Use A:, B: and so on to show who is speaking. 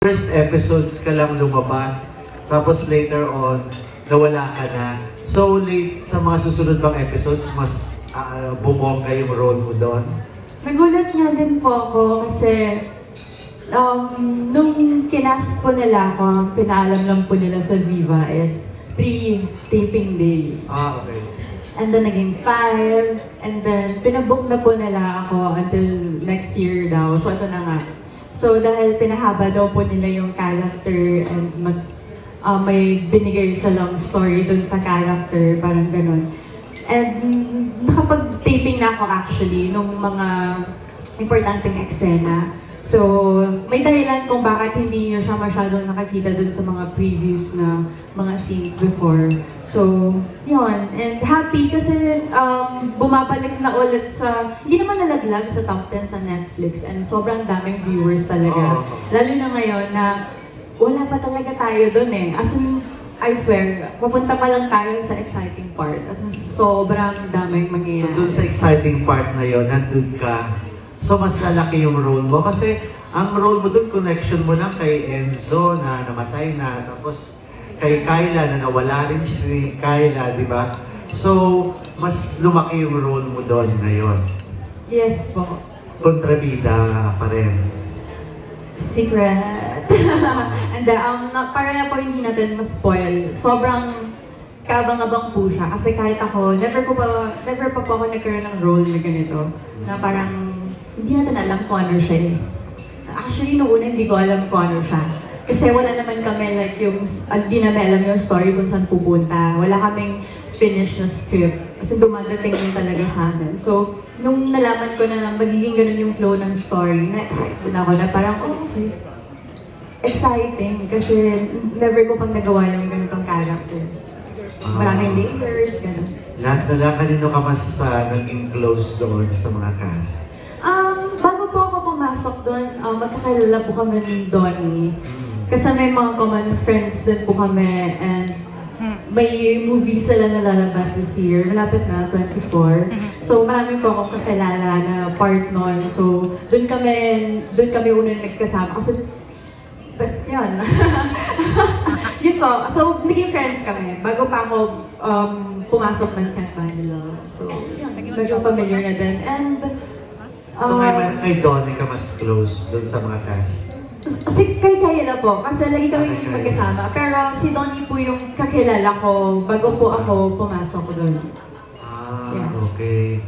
A: first episodes ka lang lumabas, tapos later on, nawala ka na. So late sa mga susunod bang episodes, mas bumongga yung role mo doon?
B: Nagulat nga din po ako kasi nung kinast po nila ako, ang pinaalam lang po nila sa Viva is 3 taping days.
A: Okay.
B: And then naging 5, and then pinabook na po nila ako until next year daw. So ito na nga. So dahil pinahaba daw po nila yung character and mas may binigay sa long story dun sa character, parang ganun. And nakapag-taping na ako actually nung mga importanteng eksena. So, may dahilan kung bakit hindi nyo siya masyadong nakakita dun sa mga previous na mga scenes before. So, yun. And happy kasi bumabalik na ulit sa, hindi naman nalaglag sa top 10 sa Netflix. And sobrang daming viewers talaga. Lalo na ngayon na wala pa talaga tayo dun eh. As in, I swear, papunta pa lang tayo sa exciting part. As in, sobrang daming mangyayari.
A: So, dun sa exciting part na yun, nandun ka. So, mas lalaki yung role mo. Kasi, ang role mo dun, connection mo lang kay Enzo na namatay na. Tapos, kay Kyla na nawala rin si Kyla, di ba? So, mas lumaki yung role mo doon ngayon.
B: Yes po.
A: Kontrabida pa rin.
B: Secret. And para po hindi natin ma-spoil, sobrang kabang-abang po siya. Kasi kahit ako, never pa po ako nagkaroon ng role na ganito. Na parang, hindi natin alam kung ano siya eh. Actually, noong una hindi ko alam kung ano siya. Kasi wala naman kami like yung, hindi namin alam yung story kung saan pupunta. Wala kaming finished na script. Kasi dumadating yung talaga sa amin. So, nung nalaman ko na magiging ganun yung flow ng story, na-excite na ako na parang, oh, okay. Exciting. Kasi never ko pang nagawa yung ganitong character. Maraming layers, ganun.
A: Last na lang, kanino ka mas naging close doon sa mga cast?
B: Bago po ako pumasok doon, magkakilala po kami ni Donnie. Kasi may mga common friends din po kami and may movie sila na lalabas this year. Malapit na, 24. So marami po akong kakilala na part nun. So doon kami unang nagkasama. Kasi best yun. Yun po. So naging friends kami. Bago pa ako pumasok ng Can't Buy Me Love. So yun, medyo familiar na din. And
A: so kay Donnie ka mas close doon sa mga cast?
B: Kasi kay Kyla po, kasi lagi kami magkasama. Pero si Donnie po yung kakilala ko bago po ako pumasok doon.
A: Okay.